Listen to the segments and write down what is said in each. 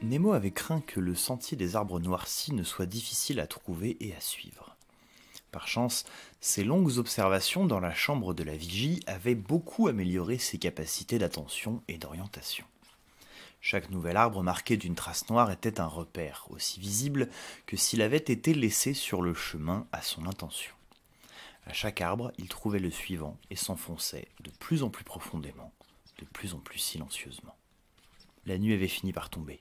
Nemo avait craint que le sentier des arbres noircis ne soit difficile à trouver et à suivre. Par chance, ses longues observations dans la chambre de la vigie avaient beaucoup amélioré ses capacités d'attention et d'orientation. Chaque nouvel arbre marqué d'une trace noire était un repère, aussi visible que s'il avait été laissé sur le chemin à son intention. À chaque arbre, il trouvait le suivant et s'enfonçait de plus en plus profondément, de plus en plus silencieusement. La nuit avait fini par tomber.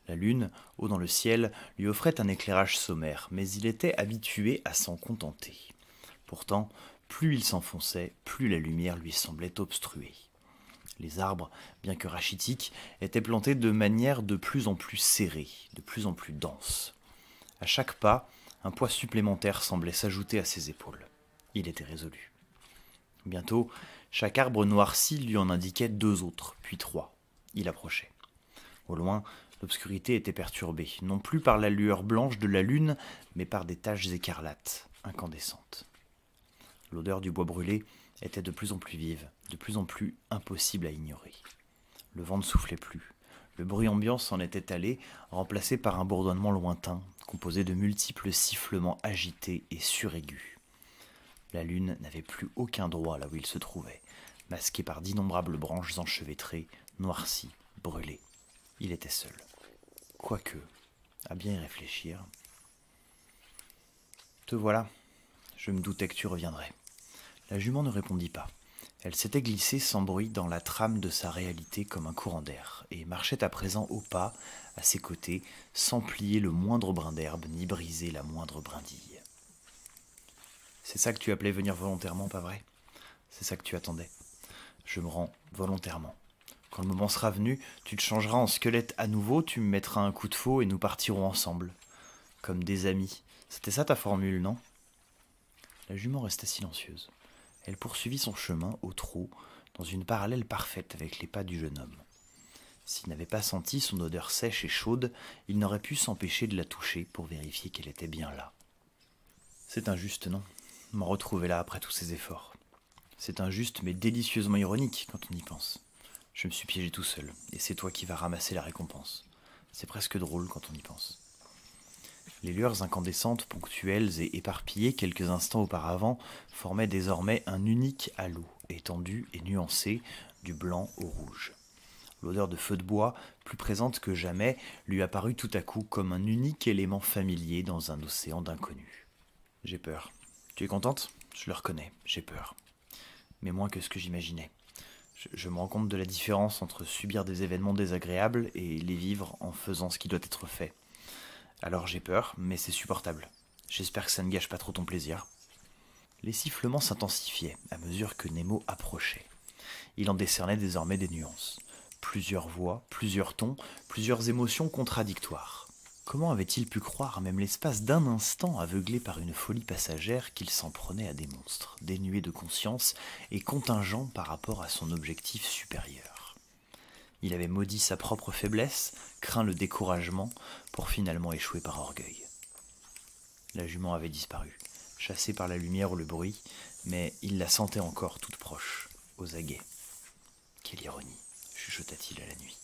La lune, haut dans le ciel, lui offrait un éclairage sommaire, mais il était habitué à s'en contenter. Pourtant, plus il s'enfonçait, plus la lumière lui semblait obstruée. Les arbres, bien que rachitiques, étaient plantés de manière de plus en plus serrée, de plus en plus dense. À chaque pas, un poids supplémentaire semblait s'ajouter à ses épaules. Il était résolu. Bientôt, chaque arbre noirci lui en indiquait 2 autres, puis 3. Il approchait. Au loin, l'obscurité était perturbée, non plus par la lueur blanche de la lune, mais par des taches écarlates, incandescentes. L'odeur du bois brûlé était de plus en plus vive, de plus en plus impossible à ignorer. Le vent ne soufflait plus. Le bruit ambiant s'en était allé, remplacé par un bourdonnement lointain, composé de multiples sifflements agités et suraigus. La lune n'avait plus aucun droit là où il se trouvait, masqué par d'innombrables branches enchevêtrées, noircies, brûlées. Il était seul. Quoique, à bien y réfléchir... Te voilà, je me doutais que tu reviendrais. La jument ne répondit pas. Elle s'était glissée sans bruit dans la trame de sa réalité comme un courant d'air, et marchait à présent au pas, à ses côtés, sans plier le moindre brin d'herbe, ni briser la moindre brindille. C'est ça que tu appelais venir volontairement, pas vrai? C'est ça que tu attendais. Je me rends volontairement. Quand le moment sera venu, tu te changeras en squelette à nouveau, tu me mettras un coup de faux et nous partirons ensemble. Comme des amis. C'était ça ta formule, non? La jument resta silencieuse. Elle poursuivit son chemin au trot, dans une parallèle parfaite avec les pas du jeune homme. S'il n'avait pas senti son odeur sèche et chaude, il n'aurait pu s'empêcher de la toucher pour vérifier qu'elle était bien là. C'est injuste, non? M'en retrouver là après tous ces efforts. C'est injuste mais délicieusement ironique quand on y pense. Je me suis piégé tout seul, et c'est toi qui vas ramasser la récompense. C'est presque drôle quand on y pense. Les lueurs incandescentes, ponctuelles et éparpillées quelques instants auparavant, formaient désormais un unique halo, étendu et nuancé, du blanc au rouge. L'odeur de feu de bois, plus présente que jamais, lui apparut tout à coup comme un unique élément familier dans un océan d'inconnus. J'ai peur. Tu es contente? Je le reconnais, j'ai peur. Mais moins que ce que j'imaginais. Je me rends compte de la différence entre subir des événements désagréables et les vivre en faisant ce qui doit être fait. Alors j'ai peur, mais c'est supportable. J'espère que ça ne gâche pas trop ton plaisir. Les sifflements s'intensifiaient à mesure que Nemo approchait. Il en décernait désormais des nuances. Plusieurs voix, plusieurs tons, plusieurs émotions contradictoires. Comment avait-il pu croire, même l'espace d'un instant, aveuglé par une folie passagère, qu'il s'en prenait à des monstres, dénués de conscience et contingents par rapport à son objectif supérieur? Il avait maudit sa propre faiblesse, craint le découragement, pour finalement échouer par orgueil. La jument avait disparu, chassée par la lumière ou le bruit, mais il la sentait encore toute proche, aux aguets. Quelle ironie, chuchota-t-il à la nuit.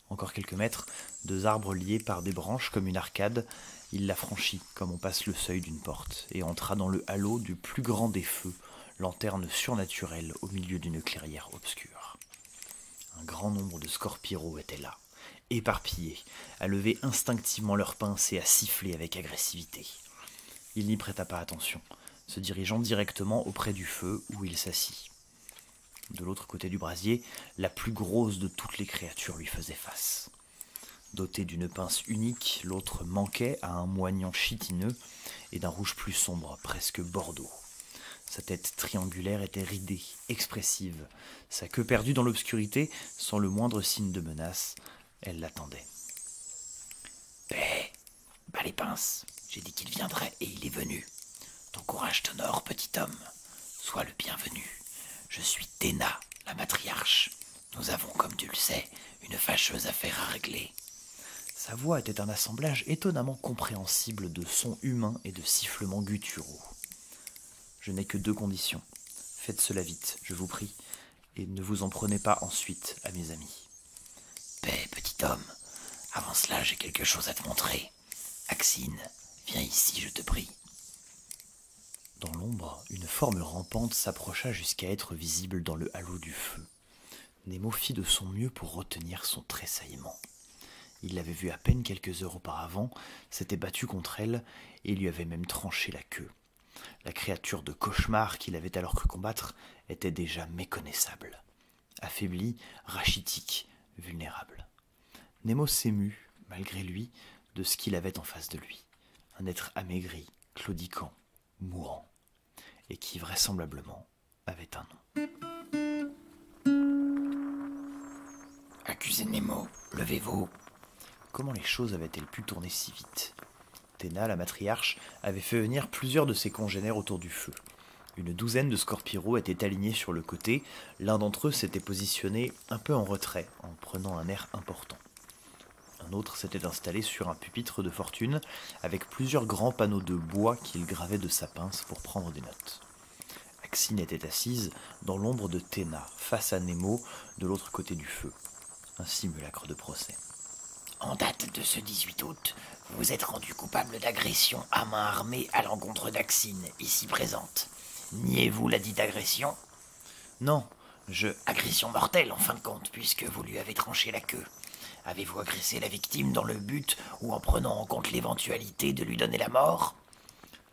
Encore quelques mètres, 2 arbres liés par des branches comme une arcade, il la franchit comme on passe le seuil d'une porte, et entra dans le halo du plus grand des feux, lanterne surnaturelle au milieu d'une clairière obscure. Un grand nombre de scorpiros étaient là, éparpillés, à lever instinctivement leurs pinces et à siffler avec agressivité. Il n'y prêta pas attention, se dirigeant directement auprès du feu où il s'assit. De l'autre côté du brasier, la plus grosse de toutes les créatures lui faisait face. Dotée d'une pince unique, l'autre manquait à un moignon chitineux et d'un rouge plus sombre, presque bordeaux. Sa tête triangulaire était ridée, expressive. Sa queue perdue dans l'obscurité, sans le moindre signe de menace, elle l'attendait. « Hé, bas les pinces, j'ai dit qu'il viendrait et il est venu. Ton courage t'honore, petit homme. Sois le bienvenu. Je suis Téna, la matriarche. Nous avons, comme tu le sais, une fâcheuse affaire à régler. » Sa voix était un assemblage étonnamment compréhensible de sons humains et de sifflements gutturaux. « Je n'ai que 2 conditions. Faites cela vite, je vous prie, et ne vous en prenez pas ensuite à mes amis. »« Paix, petit homme. Avant cela, j'ai quelque chose à te montrer. Axine, viens ici, je te prie. » Dans l'ombre, une forme rampante s'approcha jusqu'à être visible dans le halo du feu. Nemo fit de son mieux pour retenir son tressaillement. Il l'avait vue à peine quelques heures auparavant, s'était battu contre elle et lui avait même tranché la queue. La créature de cauchemar qu'il avait alors cru combattre était déjà méconnaissable. Affaibli, rachitique, vulnérable. Nemo s'émut, malgré lui, de ce qu'il avait en face de lui. Un être amaigri, claudiquant, mourant, et qui vraisemblablement avait un nom. « Accusé Nemo, levez-vous. » Comment les choses avaient-elles pu tourner si vite ? Téna, la matriarche, avait fait venir plusieurs de ses congénères autour du feu. Une douzaine de scorpiros étaient alignés sur le côté, l'un d'entre eux s'était positionné un peu en retrait, en prenant un air important. Un autre s'était installé sur un pupitre de fortune, avec plusieurs grands panneaux de bois qu'il gravait de sa pince pour prendre des notes. Axine était assise dans l'ombre de Téna, face à Nemo, de l'autre côté du feu. Un simulacre de procès. « En date de ce 18 août, vous vous êtes rendu coupable d'agression à main armée à l'encontre d'Axine, ici présente. Niez-vous la dite agression ? » ?»« Non, Agression mortelle, en fin de compte, puisque vous lui avez tranché la queue. Avez-vous agressé la victime dans le but ou en prenant en compte l'éventualité de lui donner la mort ? » ?»«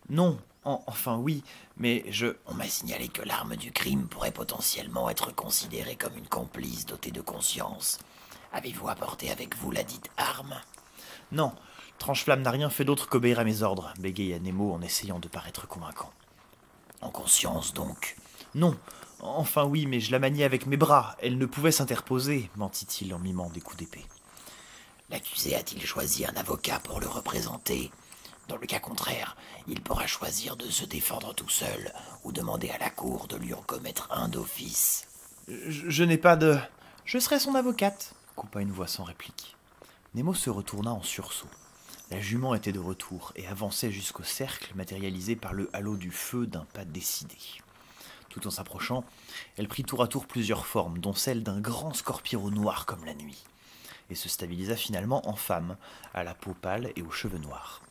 Non, enfin oui, mais On m'a signalé que l'arme du crime pourrait potentiellement être considérée comme une complice dotée de conscience. Avez-vous apporté avec vous la dite arme ? » ?»« Non, Tranche-Flamme n'a rien fait d'autre qu'obéir à mes ordres, » bégaya Nemo en essayant de paraître convaincant. « En conscience, donc ? » ?»« Non, enfin oui, mais je la maniais avec mes bras, elle ne pouvait s'interposer, » mentit-il en mimant des coups d'épée. « L'accusé a-t-il choisi un avocat pour le représenter ? Dans le cas contraire, il pourra choisir de se défendre tout seul ou demander à la cour de lui en commettre un d'office. » »« Je n'ai pas de... Je serai son avocate, » coupa une voix sans réplique. Nemo se retourna en sursaut. La jument était de retour et avançait jusqu'au cercle matérialisé par le halo du feu d'un pas décidé. Tout en s'approchant, elle prit tour à tour plusieurs formes, dont celle d'un grand scorpiro noir comme la nuit, et se stabilisa finalement en femme, à la peau pâle et aux cheveux noirs.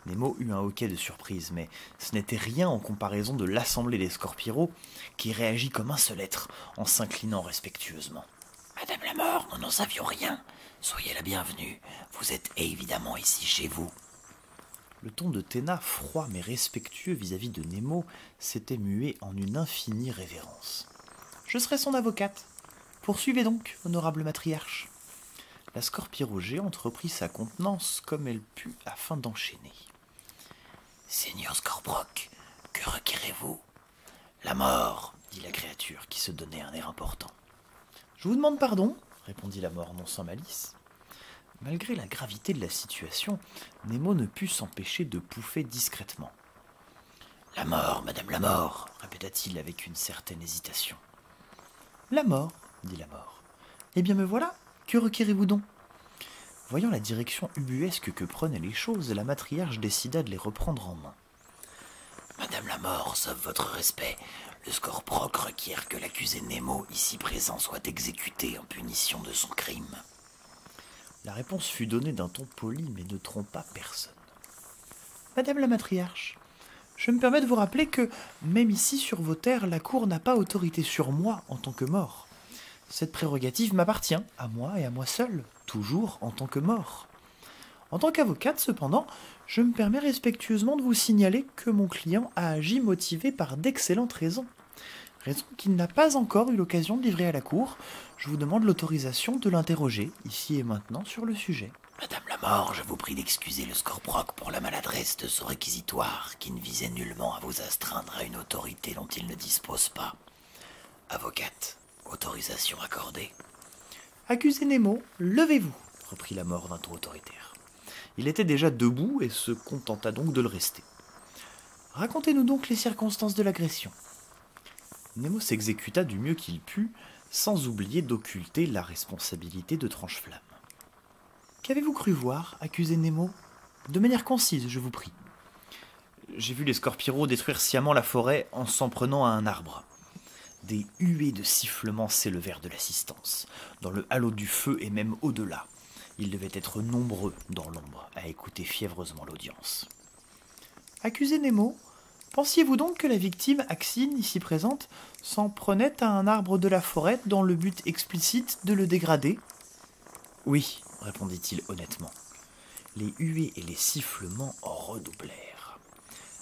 Nemo eut un hoquet de surprise, mais ce n'était rien en comparaison de l'assemblée des scorpiros, qui réagit comme un seul être, en s'inclinant respectueusement. « Madame la Mort, nous n'en savions rien. Soyez la bienvenue. Vous êtes évidemment ici chez vous. » Le ton de Téna, froid mais respectueux vis-à-vis de Nemo, s'était mué en une infinie révérence. « Je serai son avocate. Poursuivez donc, honorable matriarche. » La scorpiro géante reprit sa contenance comme elle put afin d'enchaîner. « Seigneur Scorproc, que requérez-vous ? » ?»« La mort, » dit la créature qui se donnait un air important. « Je vous demande pardon, » répondit la mort non sans malice. Malgré la gravité de la situation, Nemo ne put s'empêcher de pouffer discrètement. « La mort, madame la mort, » répéta-t-il avec une certaine hésitation. « La mort, » dit la mort. « Eh bien me voilà, que requérez-vous donc ?» Voyant la direction ubuesque que prenaient les choses, la matriarche décida de les reprendre en main. « Madame la mort, sauf votre respect, le Scorproc requiert que l'accusé Nemo, ici présent, soit exécuté en punition de son crime. » La réponse fut donnée d'un ton poli, mais ne trompa personne. « Madame la matriarche, je me permets de vous rappeler que, même ici sur vos terres, la cour n'a pas autorité sur moi en tant que mort. Cette prérogative m'appartient, à moi et à moi seul, toujours en tant que mort. En tant qu'avocate, cependant, je me permets respectueusement de vous signaler que mon client a agi motivé par d'excellentes raisons. Raison qu'il n'a pas encore eu l'occasion de livrer à la cour. Je vous demande l'autorisation de l'interroger, ici et maintenant, sur le sujet. » Madame la mort, je vous prie d'excuser le Scorproc pour la maladresse de son réquisitoire, qui ne visait nullement à vous astreindre à une autorité dont il ne dispose pas. Avocate, autorisation accordée. « Accusé Nemo, levez-vous, » reprit la mort d'un ton autoritaire. Il était déjà debout et se contenta donc de le rester. « Racontez-nous donc les circonstances de l'agression. » Nemo s'exécuta du mieux qu'il put, sans oublier d'occulter la responsabilité de Tranche-Flamme. « Qu'avez-vous cru voir, accusé Nemo ? De manière concise, je vous prie. »« J'ai vu les scorpiros détruire sciemment la forêt en s'en prenant à un arbre. » Des huées de sifflements s'élevèrent de l'assistance, dans le halo du feu et même au-delà. Ils devaient être nombreux dans l'ombre à écouter fiévreusement l'audience. Accusé Nemo, pensiez-vous donc que la victime, Axine, ici présente, s'en prenait à un arbre de la forêt dans le but explicite de le dégrader? Oui, répondit-il honnêtement. Les huées et les sifflements redoublèrent.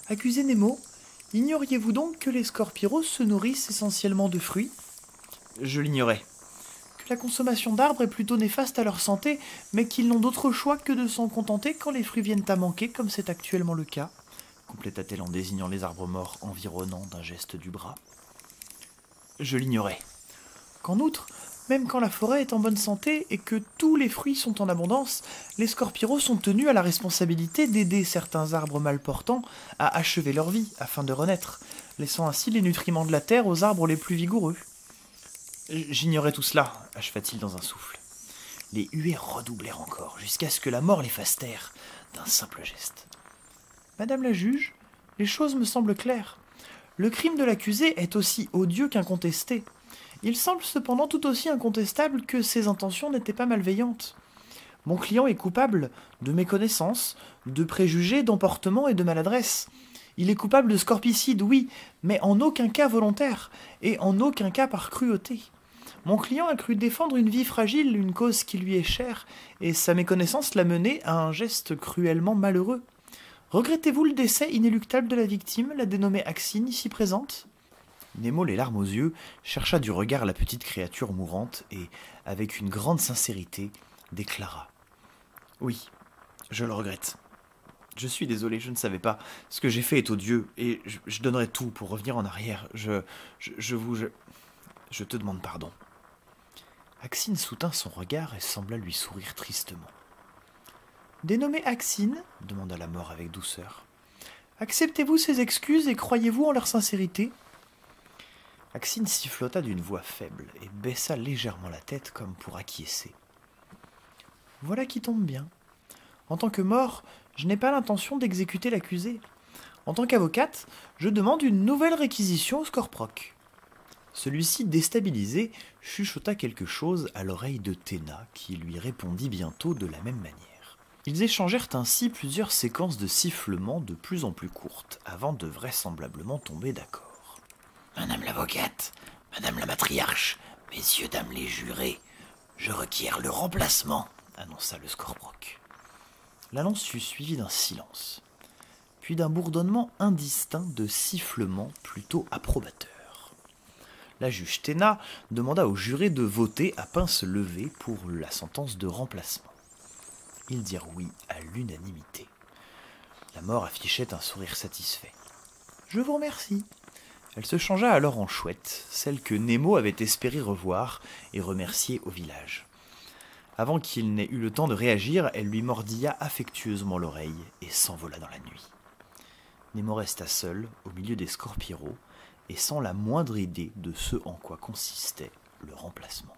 Accusé Nemo, ignoriez-vous donc que les scorpiros se nourrissent essentiellement de fruits? Je l'ignorais. Que la consommation d'arbres est plutôt néfaste à leur santé, mais qu'ils n'ont d'autre choix que de s'en contenter quand les fruits viennent à manquer, comme c'est actuellement le cas, compléta-t-elle en désignant les arbres morts environnants d'un geste du bras. Je l'ignorais. Qu'en outre, même quand la forêt est en bonne santé et que tous les fruits sont en abondance, les scorpiros sont tenus à la responsabilité d'aider certains arbres mal portants à achever leur vie afin de renaître, laissant ainsi les nutriments de la terre aux arbres les plus vigoureux. J'ignorais tout cela, acheva-t-il dans un souffle. Les huées redoublèrent encore, jusqu'à ce que la mort les fasse taire d'un simple geste. Madame la juge, les choses me semblent claires. Le crime de l'accusé est aussi odieux qu'incontesté. Il semble cependant tout aussi incontestable que ses intentions n'étaient pas malveillantes. Mon client est coupable de méconnaissance, de préjugés, d'emportement et de maladresse. Il est coupable de scorpicide, oui, mais en aucun cas volontaire, et en aucun cas par cruauté. Mon client a cru défendre une vie fragile, une cause qui lui est chère, et sa méconnaissance l'a mené à un geste cruellement malheureux. Regrettez-vous le décès inéluctable de la victime, la dénommée Axine, ici présente ? Nemo, les larmes aux yeux, chercha du regard la petite créature mourante et, avec une grande sincérité, déclara « Oui, je le regrette. Je suis désolé, je ne savais pas. Ce que j'ai fait est odieux, et je donnerai tout pour revenir en arrière. Je te demande pardon. » Axine soutint son regard et sembla lui sourire tristement. « Dénommée Axine, demanda la mort avec douceur. Acceptez-vous ces excuses et croyez-vous en leur sincérité ? Axine sifflota d'une voix faible et baissa légèrement la tête comme pour acquiescer. Voilà qui tombe bien. En tant que mort, je n'ai pas l'intention d'exécuter l'accusé. En tant qu'avocate, je demande une nouvelle réquisition au Scorproc. Celui-ci, déstabilisé, chuchota quelque chose à l'oreille de Téna, qui lui répondit bientôt de la même manière. Ils échangèrent ainsi plusieurs séquences de sifflements de plus en plus courtes, avant de vraisemblablement tomber d'accord. « Madame l'avocate, madame la matriarche, messieurs, dames les jurés, je requiers le remplacement, » annonça le Scorproc. L'annonce fut suivie d'un silence, puis d'un bourdonnement indistinct de sifflements plutôt approbateurs. La juge Téna demanda aux jurés de voter à pince levée pour la sentence de remplacement. Ils dirent oui à l'unanimité. La mort affichait un sourire satisfait. « Je vous remercie. » Elle se changea alors en chouette, celle que Nemo avait espéré revoir et remercier au village. Avant qu'il n'ait eu le temps de réagir, elle lui mordilla affectueusement l'oreille et s'envola dans la nuit. Nemo resta seul, au milieu des scorpiros, et sans la moindre idée de ce en quoi consistait le remplacement.